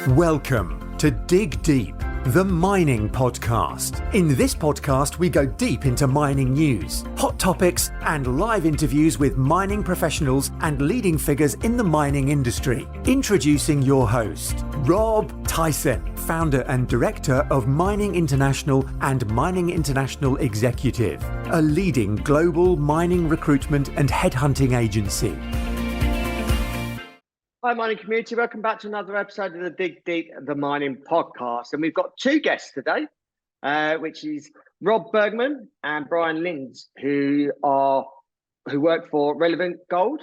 Welcome to Dig Deep, the mining podcast. In this podcast, we go deep into mining news, hot topics, and live interviews with mining professionals and leading figures in the mining industry. Introducing your host, Rob Tyson, founder and director of Mining International and Mining International Executive, a leading global mining recruitment and headhunting agency. Hi, mining community. Welcome back to another episode of the Dig Deep, the mining podcast. And we've got two guests today, which is Rob Bergman and Brian Lentz, who work for Relevant Gold,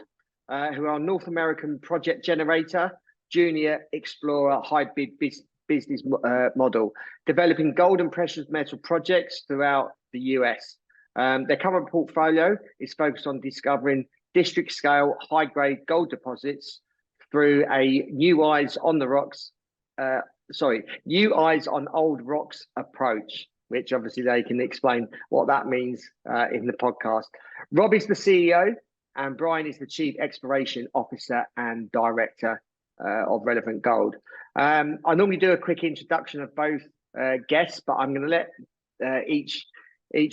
who are North American project generator, junior explorer, hybrid business model, developing gold and precious metal projects throughout the US. Their current portfolio is focused on discovering district scale, high grade gold deposits through a new eyes on old rocks approach, which obviously they can explain what that means in the podcast. Rob is the CEO and Brian is the Chief Exploration Officer and Director of Relevant Gold. I normally do a quick introduction of both guests, but I'm going to let each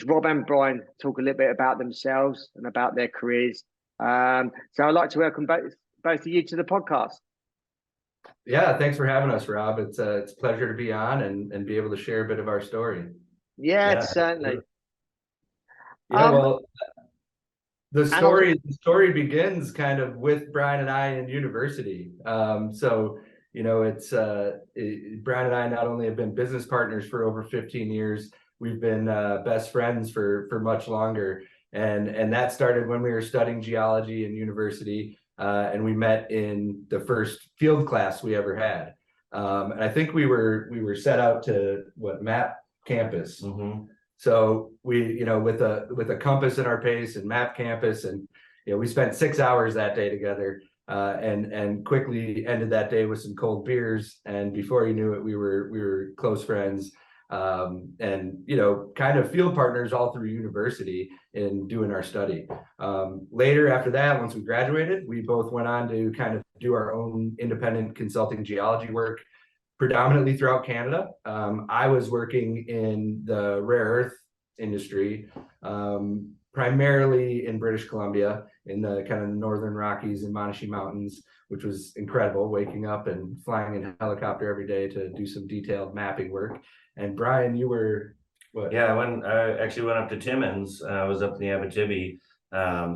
Rob and Brian talk a little bit about themselves and about their careers. So I'd like to welcome both of you to the podcast. Yeah, thanks for having us, Rob. It's a pleasure to be on and be able to share a bit of our story. Yeah, certainly. Well, the story begins kind of with Brian and I in university. Brian and I not only have been business partners for over 15 years, we've been best friends for much longer. And that started when we were studying geology in university. And we met in the first field class we ever had. And I think we were set out to map campus. Mm-hmm. So we, with a compass in our face and map campus, and we spent 6 hours that day together, and quickly ended that day with some cold beers. And before you knew it, we were close friends. And kind of field partners all through university in doing our study. Later after that, once we graduated, we both went on to kind of do our own independent consulting geology work, predominantly throughout Canada. I was working in the rare earth industry, primarily in British Columbia, in the kind of Northern Rockies and Monashee Mountains, which was incredible, waking up and flying in a helicopter every day to do some detailed mapping work. And Brian, you were what? Yeah, I actually went up to Timmins. I was up in the Abitibi,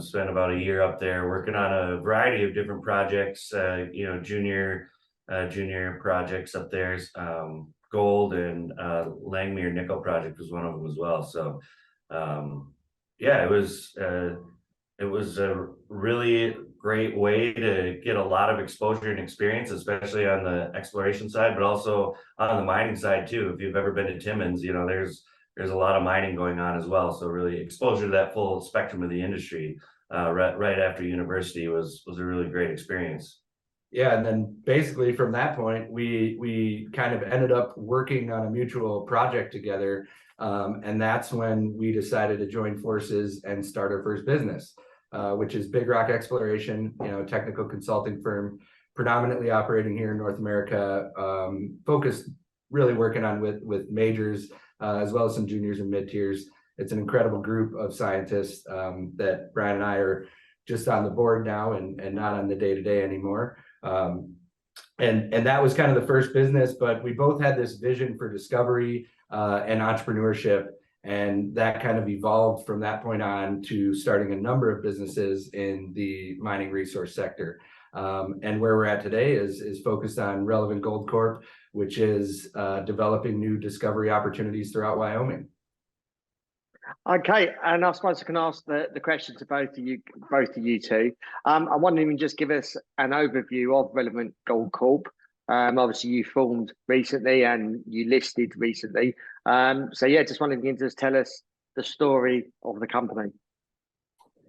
spent about a year up there working on a variety of different projects, junior projects up there. Gold and Langmuir nickel project was one of them as well. So it was a really great way to get a lot of exposure and experience, especially on the exploration side, but also on the mining side too. If you've ever been to Timmins, there's a lot of mining going on as well. So really exposure to that full spectrum of the industry right after university was a really great experience. Yeah, and then basically from that point, we kind of ended up working on a mutual project together. And that's when we decided to join forces and start our first business, which is Big Rock Exploration, technical consulting firm, predominantly operating here in North America, focused really working on with majors, as well as some juniors and mid-tiers. It's an incredible group of scientists that Brian and I are just on the board now and not on the day-to-day anymore. And that was kind of the first business, but we both had this vision for discovery and entrepreneurship. And that kind of evolved from that point on to starting a number of businesses in the mining resource sector. And where we're at today is focused on Relevant Gold Corp, which is developing new discovery opportunities throughout Wyoming. Okay, and I suppose I can ask the question to both of you two. I wonder if you can just give us an overview of Relevant Gold Corp. Obviously you formed recently and you listed recently. Just wondering if you can just tell us the story of the company.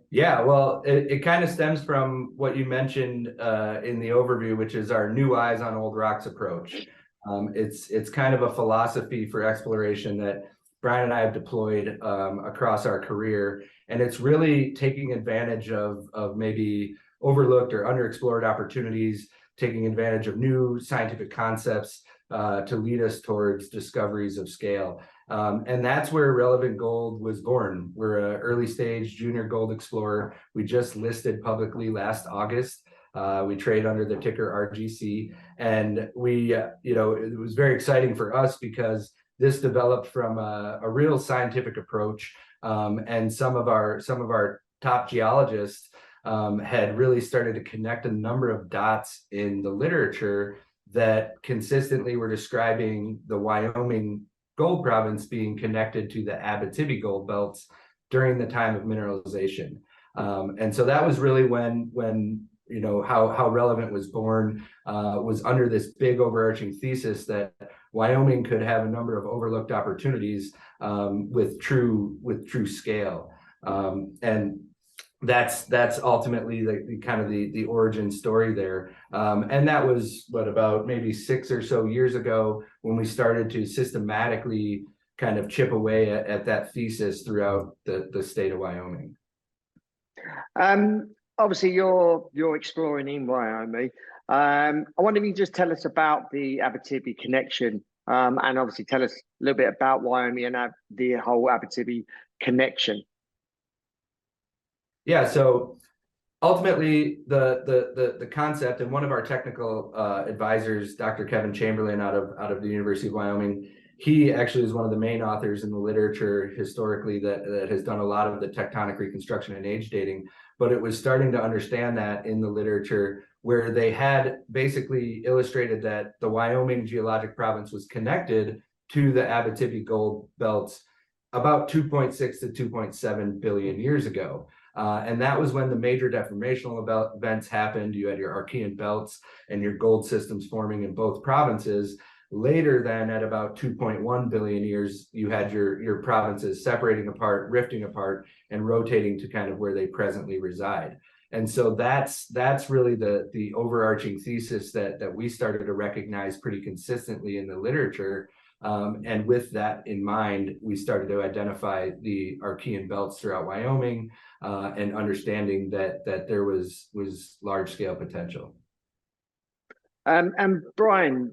Yeah, well, it kind of stems from what you mentioned in the overview, which is our new eyes on old rocks approach. It's kind of a philosophy for exploration that Brian and I have deployed across our career, and it's really taking advantage of maybe overlooked or underexplored opportunities taking advantage of new scientific concepts to lead us towards discoveries of scale. And that's where Relevant Gold was born. We're an early stage junior gold explorer. We just listed publicly last August. We trade under the ticker RGC, and we, it was very exciting for us because this developed from a real scientific approach, and some of our top geologists had really started to connect a number of dots in the literature that consistently were describing the Wyoming gold province being connected to the Abitibi gold belts during the time of mineralization. And so that was really when how Relevant was born, was under this big overarching thesis that Wyoming could have a number of overlooked opportunities with true scale. And that's ultimately the origin story there. And that was about maybe 6 or so years ago when we started to systematically kind of chip away at that thesis throughout the state of Wyoming. Obviously you're exploring in Wyoming. I wonder if you just tell us about the Abitibi connection, and obviously tell us a little bit about Wyoming and the whole Abitibi connection. Yeah, so ultimately the concept, and one of our technical advisors, Dr. Kevin Chamberlain out of the University of Wyoming, he actually is one of the main authors in the literature historically that has done a lot of the tectonic reconstruction and age dating. But it was starting to understand that in the literature where they had basically illustrated that the Wyoming geologic province was connected to the Abitibi gold belts about 2.6 to 2.7 billion years ago. And that was when the major deformational events happened. You had your Archean belts and your gold systems forming in both provinces. Later then, at about 2.1 billion years, you had your provinces separating apart, rifting apart, and rotating to kind of where they presently reside. And so that's really the overarching thesis that we started to recognize pretty consistently in the literature. And with that in mind, we started to identify the Archean belts throughout Wyoming, and understanding that there was large scale potential. And Brian,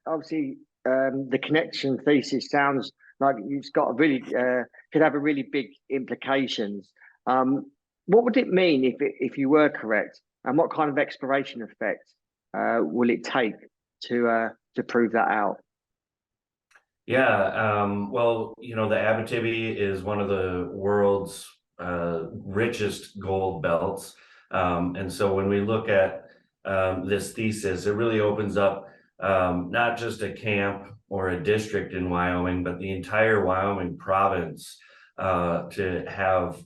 obviously the connection thesis sounds like it's got a really could have a really big implications. What would it mean if you were correct, and what kind of exploration effect will it take to prove that out? Yeah, well, the Abitibi is one of the world's richest gold belts. And so when we look at this thesis, it really opens up not just a camp or a district in Wyoming, but the entire Wyoming province to have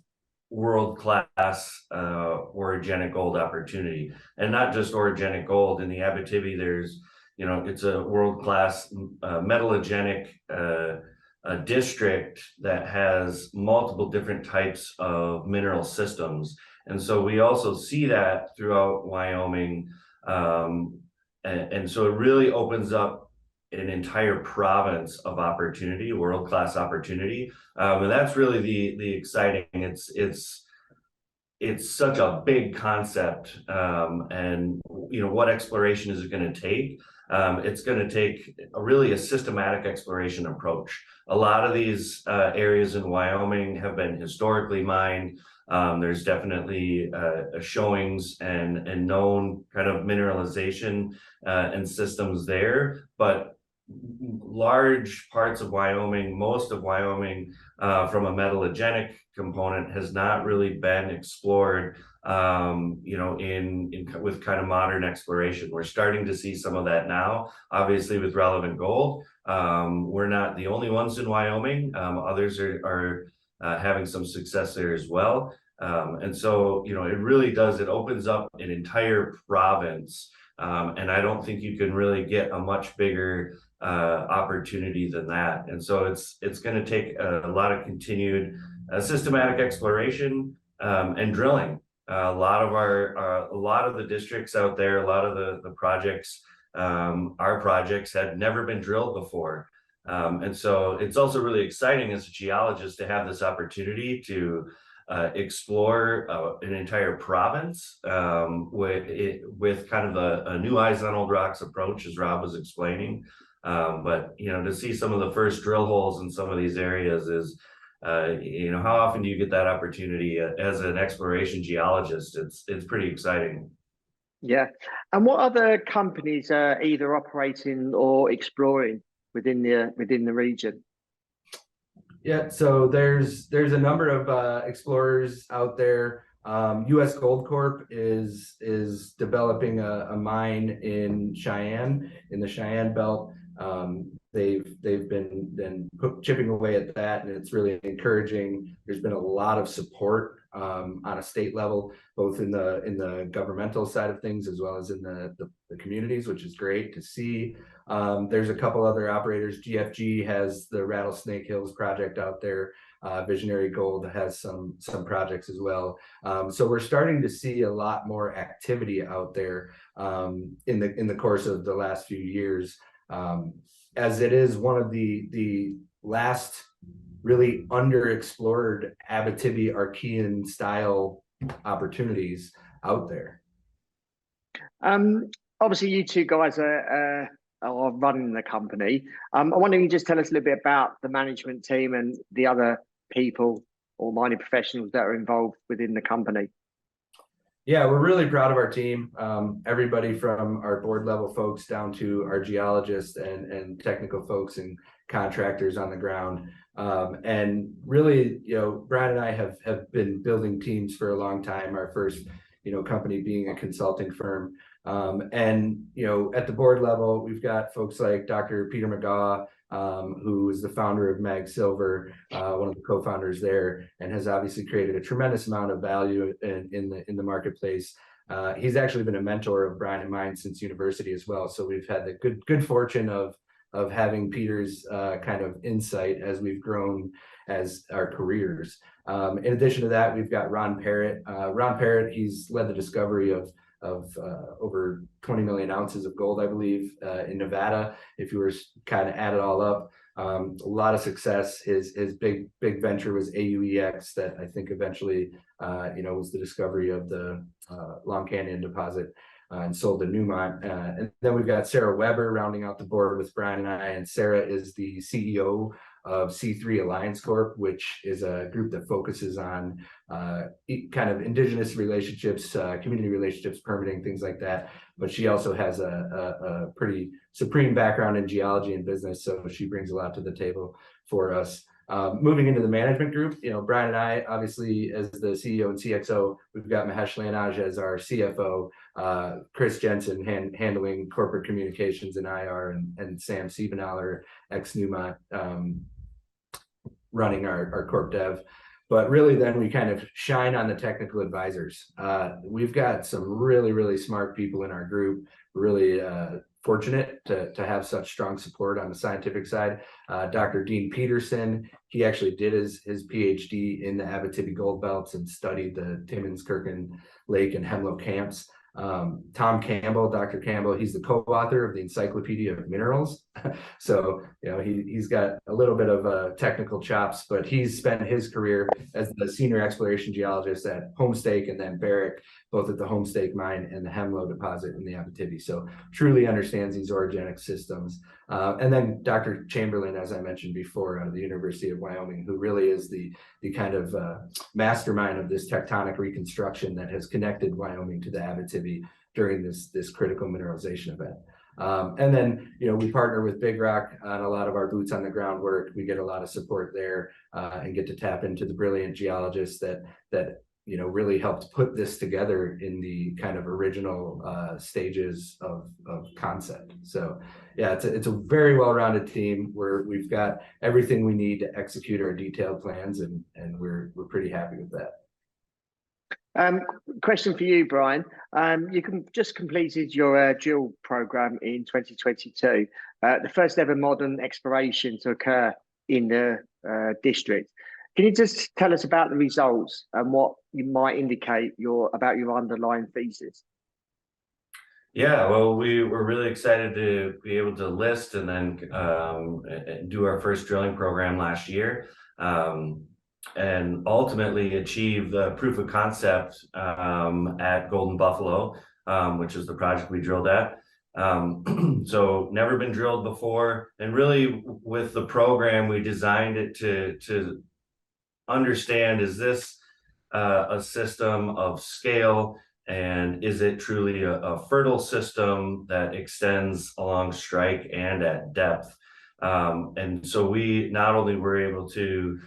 world-class orogenic gold opportunity. And not just orogenic gold. In the Abitibi, there's it's a world-class metallogenic district that has multiple different types of mineral systems. And so we also see that throughout Wyoming. And so it really opens up an entire province of opportunity, world-class opportunity. And that's really the exciting, it's such a big concept. And what exploration is it going to take? It's going to take a systematic exploration approach. A lot of these areas in Wyoming have been historically mined. There's definitely showings and known kind of mineralization and systems there, but large parts of Wyoming, most of Wyoming, from a metallogenic component has not really been explored with kind of modern exploration. We're starting to see some of that now, obviously with Relevant Gold. We're not the only ones in Wyoming. Others are having some success there as well. And so, it really does, it opens up an entire province. And I don't think you can really get a much bigger opportunity than that. And so it's going to take a lot of continued systematic exploration and drilling. A lot of the districts out there, a lot of the projects, our projects had never been drilled before. And so it's also really exciting as a geologist to have this opportunity to explore an entire province with kind of a new eyes on old rocks approach, as Rob was explaining. But to see some of the first drill holes in some of these areas is, how often do you get that opportunity as an exploration geologist? It's pretty exciting. Yeah. And what other companies are either operating or exploring within the region? Yeah, so there's a number of explorers out there. U.S. Gold Corp is developing a mine in Cheyenne, in the Cheyenne Belt. They've been chipping away at that, and it's really encouraging. There's been a lot of support on a state level, both in the governmental side of things as well as in the communities, which is great to see. There's a couple other operators. GFG has the Rattlesnake Hills project out there. Visionary Gold has some projects as well. So we're starting to see a lot more activity out there in the course of the last few years, as it is one of the last really underexplored Abitibi Archean style opportunities out there. Obviously, you two guys are running the company. I wonder if you just tell us a little bit about the management team and the other people or mining professionals that are involved within the company. Yeah, we're really proud of our team. Everybody from our board level folks down to our geologists and technical folks and contractors on the ground. And really, Brian and I have been building teams for a long time. Our first, company being a consulting firm. And at the board level, we've got folks like Dr. Peter McGaw, who is the founder of Mag Silver, one of the co-founders there, and has obviously created a tremendous amount of value in the marketplace. He's actually been a mentor of Brian and mine since university as well. So we've had the good fortune of having Peter's kind of insight as we've grown as our careers. In addition to that, we've got Ron Parrott. Ron Parrott, he's led the discovery of over 20 million ounces of gold, I believe, in Nevada. If you were kind of add it all up, a lot of success. His big venture was AUEX, that I think eventually, was the discovery of the Long Canyon deposit, and sold to Newmont. And then we've got Sarah Weber rounding out the board with Brian and I. And Sarah is the CEO of C3 Alliance Corp, which is a group that focuses on kind of indigenous relationships, community relationships, permitting, things like that. But she also has a pretty supreme background in geology and business, so she brings a lot to the table for us. Moving into the management group, Brian and I, obviously, as the CEO and CXO, we've got Mahesh Lanaj as our CFO, Chris Jensen handling corporate communications and IR, and Sam Siebenaler, ex-Newmont, running our corp dev. But really, then we kind of shine on the technical advisors. We've got some really, really smart people in our group, really fortunate to have such strong support on the scientific side. Dr. Dean Peterson, he actually did his PhD in the Abitibi Gold Belts and studied the Timmins, Kirkland Lake, and Hemlow camps. Tom Campbell, Dr. Campbell, he's the co-author of the Encyclopedia of Minerals. So, he's got a little bit of technical chops, but he's spent his career as the senior exploration geologist at Homestake and then Barrick, both at the Homestake mine and the Hemlow deposit in the Abitibi. So truly understands these orogenic systems. And then Dr. Chamberlain, as I mentioned before, out of the University of Wyoming, who really is the kind of mastermind of this tectonic reconstruction that has connected Wyoming to the Abitibi during this critical mineralization event. And then, we partner with Big Rock on a lot of our boots on the ground work. We get a lot of support there and get to tap into the brilliant geologists that really helped put this together in the kind of original stages of concept. So yeah, it's a very well-rounded team where we've got everything we need to execute our detailed plans, and we're pretty happy with that. Question for you, Brian. You just completed your dual program in 2022, the first ever modern exploration to occur in the district. Can you just tell us about the results and what you might indicate about your underlying thesis? Yeah, well, we were really excited to be able to list and then do our first drilling program last year. and ultimately achieve the proof of concept at Golden Buffalo, which is the project we drilled at. So never been drilled before, and really with the program, we designed it to understand, is this a system of scale, and is it truly a fertile system that extends along strike and at depth? And so we not only were able to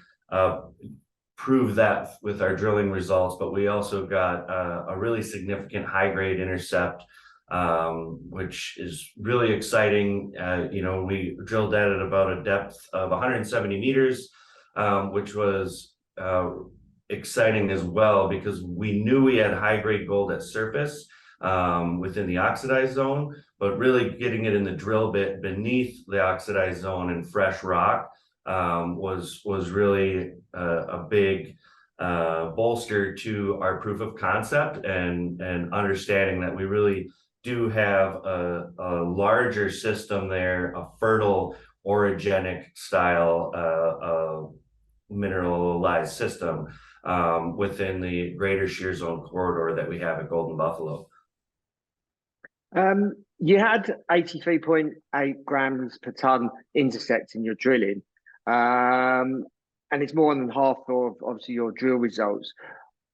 prove that with our drilling results, but we also got a really significant high grade intercept, which is really exciting. We drilled that at about a depth of 170 meters, which was exciting as well, because we knew we had high grade gold at surface within the oxidized zone, but really getting it in the drill bit beneath the oxidized zone and fresh rock was really a big bolster to our proof of concept, and understanding that we really do have a larger system there, a fertile orogenic style mineralized system within the greater shear zone corridor that we have at Golden Buffalo. You had 83.8 grams per ton intercept in your drilling, and it's more than half of obviously your drill results.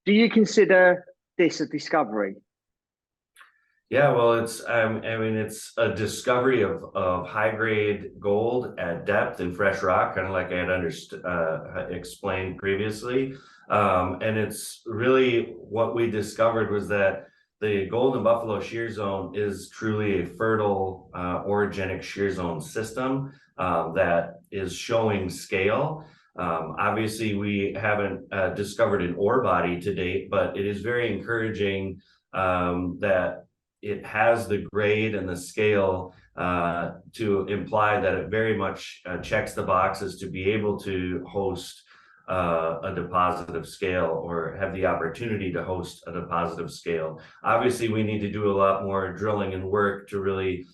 Do you consider this a discovery? Yeah, well, it's it's a discovery of high grade gold at depth and fresh rock, kind of like I had explained previously. And it's really what we discovered was that the Golden Buffalo shear zone is truly a fertile orogenic shear zone system that is showing scale. Obviously, we haven't discovered an ore body to date, but it is very encouraging that it has the grade and the scale to imply that it very much checks the boxes to be able to host a deposit of scale, or have the opportunity to host a deposit of scale. Obviously, we need to do a lot more drilling and work to really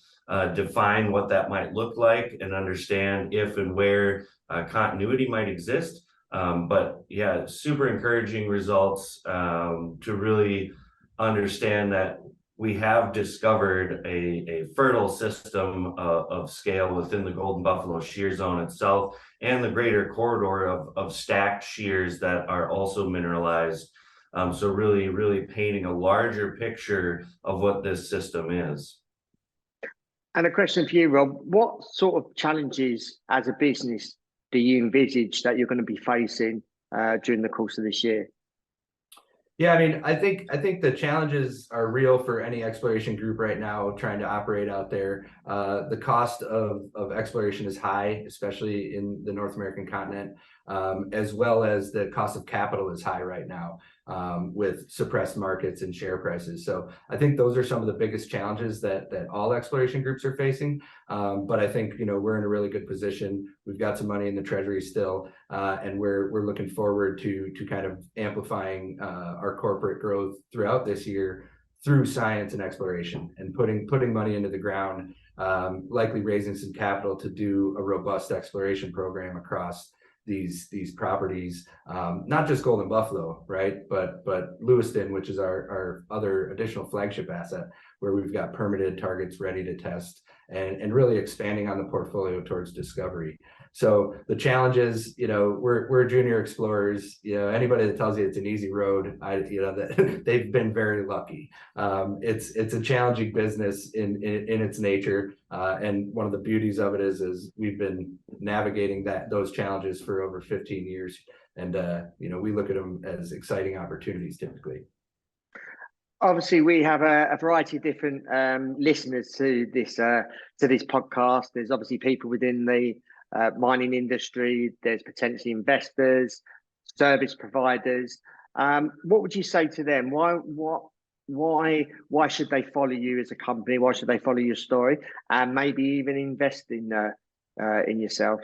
define what that might look like and understand if and where continuity might exist. But yeah, super encouraging results to really understand that we have discovered a fertile system of scale within the Golden Buffalo shear zone itself, and the greater corridor of stacked shears that are also mineralized. So really, really painting a larger picture of what this system is. And a question for you, Rob: what sort of challenges as a business do you envisage that you're going to be facing during the course of this year? Yeah, I mean, I think the challenges are real for any exploration group right now trying to operate out there. The cost of exploration is high, especially in the North American continent, as well as the cost of capital is high right now with suppressed markets and share prices. So I think those are some of the biggest challenges that all exploration groups are facing. But I think, we're in a really good position. We've got some money in the treasury still, and we're looking forward to kind of amplifying our corporate growth throughout this year through science and exploration, and putting money into the ground, likely raising some capital to do a robust exploration program across these properties, not just Golden Buffalo, right, but Lewiston, which is our other additional flagship asset, where we've got permitted targets ready to test, and really expanding on the portfolio towards discovery. So the challenges, we're junior explorers. Anybody that tells you it's an easy road, that they've been very lucky. It's a challenging business in its nature, and one of the beauties of it is we've been navigating those challenges for over 15 years, and we look at them as exciting opportunities typically. Obviously, we have a variety of different listeners to this podcast. There's obviously people within the mining industry. There's potentially investors, service providers. What would you say to them? Why should they follow you as a company? Why should they follow your story, and maybe even invest in yourself?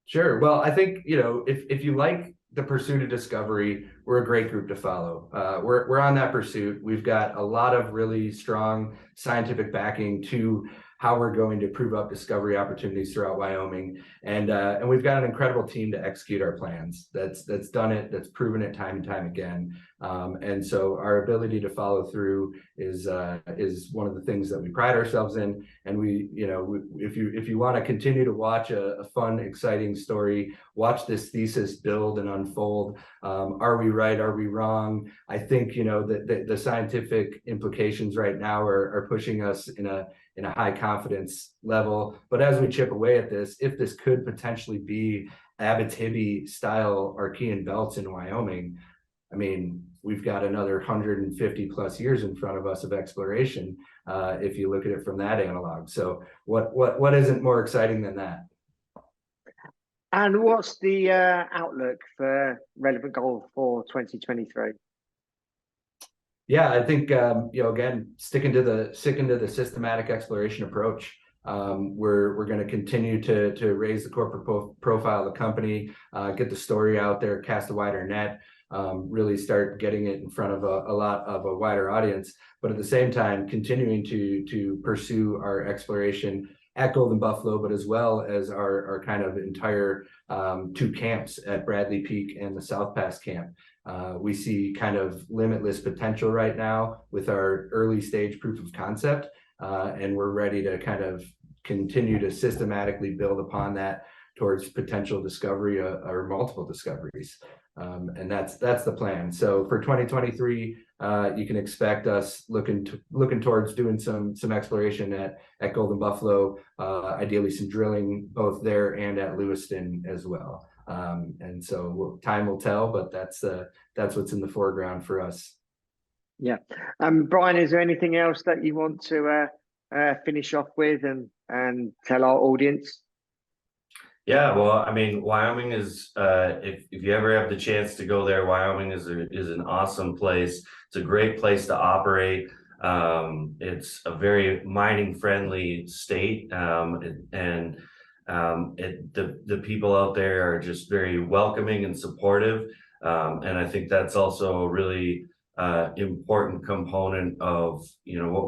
Sure. Well, I think if you like the pursuit of discovery, we're a great group to follow. We're on that pursuit. We've got a lot of really strong scientific backing to how we're going to prove up discovery opportunities throughout Wyoming. And we've got an incredible team to execute our plans. That's done it, that's proven it time and time again. And so our ability to follow through is one of the things that we pride ourselves in. And if you want to continue to watch a fun, exciting story, watch this thesis build and unfold. Are we right? Are we wrong? I think the scientific implications right now are pushing us in a high confidence level. But as we chip away at this, if this could potentially be Abitibi style Archean belts in Wyoming, I mean, we've got another 150 plus years in front of us of exploration, if you look at it from that analog. So what isn't more exciting than that? And what's the outlook for Relevant Gold for 2023? Yeah, I think again, sticking to the systematic exploration approach. We're going to continue to raise the corporate profile of the company, get the story out there, cast a wider net, really start getting it in front of a lot of a wider audience. But at the same time, continuing to pursue our exploration at Golden Buffalo, but as well as our kind of entire 2 camps at Bradley Peak and the South Pass camp. We see kind of limitless potential right now with our early stage proof of concept, and we're ready to kind of continue to systematically build upon that towards potential discovery or multiple discoveries. And that's the plan. So for 2023, you can expect us looking towards doing some exploration at Golden Buffalo, ideally some drilling both there and at Lewiston as well. And so time will tell, but that's what's in the foreground for us. Yeah. Brian, is there anything else that you want to finish off with and tell our audience? Yeah, well, I mean, Wyoming is, if you ever have the chance to go there, Wyoming is an awesome place. It's a great place to operate. It's a very mining friendly state, and the people out there are just very welcoming and supportive. And I think that's also a really important component of, what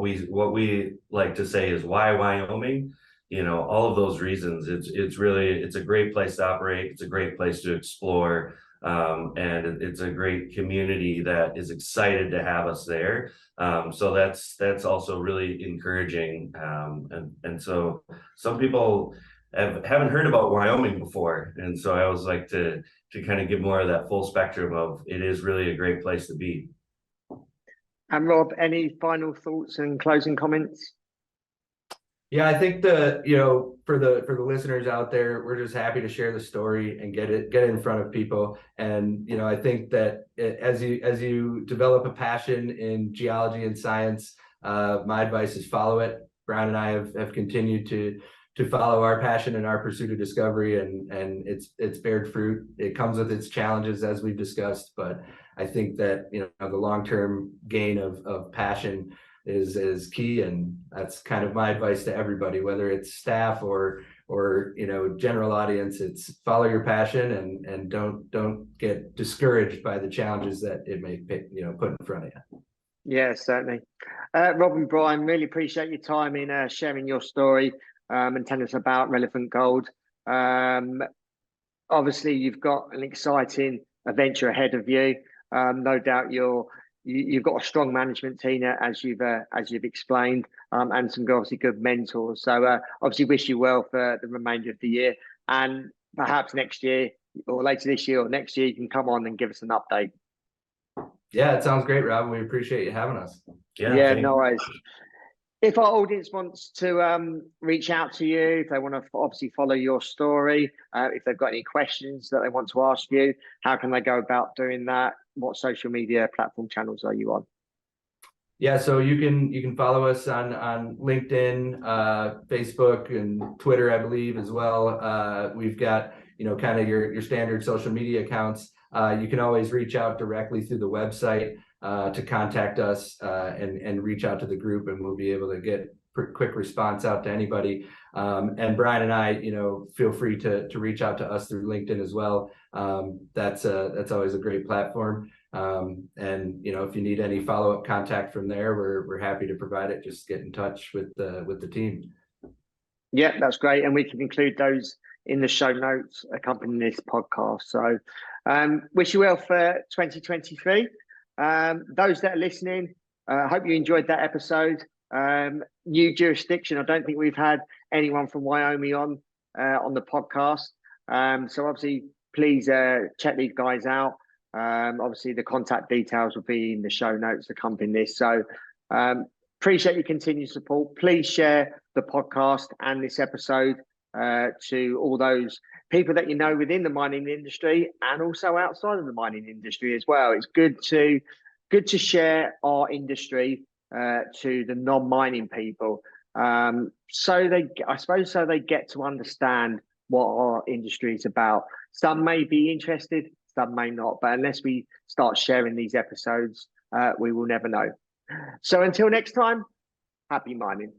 we like to say is why Wyoming. All of those reasons. It's a great place to operate. It's a great place to explore, and it's a great community that is excited to have us there. So that's also really encouraging. And so some people haven't heard about Wyoming before, and so I always like to kind of give more of that full spectrum of it is really a great place to be. And Rob, any final thoughts and closing comments? Yeah, I think for the listeners out there, we're just happy to share the story and get it in front of people. And I think that as you develop a passion in geology and science, my advice is follow it. Brian and I have continued to follow our passion and our pursuit of discovery, and it's bared fruit. It comes with its challenges, as we've discussed, but I think that the long-term gain of passion is key, and that's kind of my advice to everybody, whether it's staff or general audience. It's follow your passion and don't get discouraged by the challenges that it may put in front of you. Yeah, certainly. Rob and Brian, really appreciate your time in sharing your story and telling us about Relevant Gold. Obviously, you've got an exciting adventure ahead of you. No doubt you've got a strong management team, as you've explained, and some obviously good mentors. So obviously wish you well for the remainder of the year, and perhaps next year or later this year or next year you can come on and give us an update. Yeah, it sounds great, Rob. We appreciate you having us. Yeah, no worries. If our audience wants to reach out to you, if they want to obviously follow your story, if they've got any questions that they want to ask you, how can they go about doing that? What social media platform channels are you on? Yeah, so you can follow us on LinkedIn, Facebook, and Twitter, I believe, as well. We've got kind of your standard social media accounts. You can always reach out directly through the website to contact us and reach out to the group, and we'll be able to get quick response out to anybody. And Brian and I, feel free to reach out to us through LinkedIn as well. That's always a great platform. And if you need any follow-up contact from there, we're happy to provide it. Just get in touch with the team. Yeah, that's great. And we can include those in the show notes accompanying this podcast. So wish you well for 2023. Those that are listening, hope you enjoyed that episode. New jurisdiction. I don't think we've had anyone from Wyoming on the podcast. So obviously, please check these guys out. Obviously, the contact details will be in the show notes accompanying this. So appreciate your continued support. Please share the podcast and this episode to all those people that you know within the mining industry and also outside of the mining industry as well. It's good to share our industry to the non-mining people, so they get to understand what our industry is about. Some may be interested, some may not, but unless we start sharing these episodes, we will never know. So until next time, happy mining.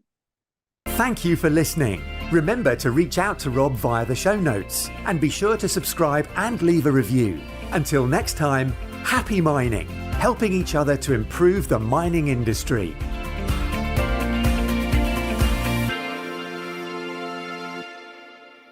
Thank you for listening. Remember to reach out to Rob via the show notes and be sure to subscribe and leave a review. Until next time, happy mining, helping each other to improve the mining industry.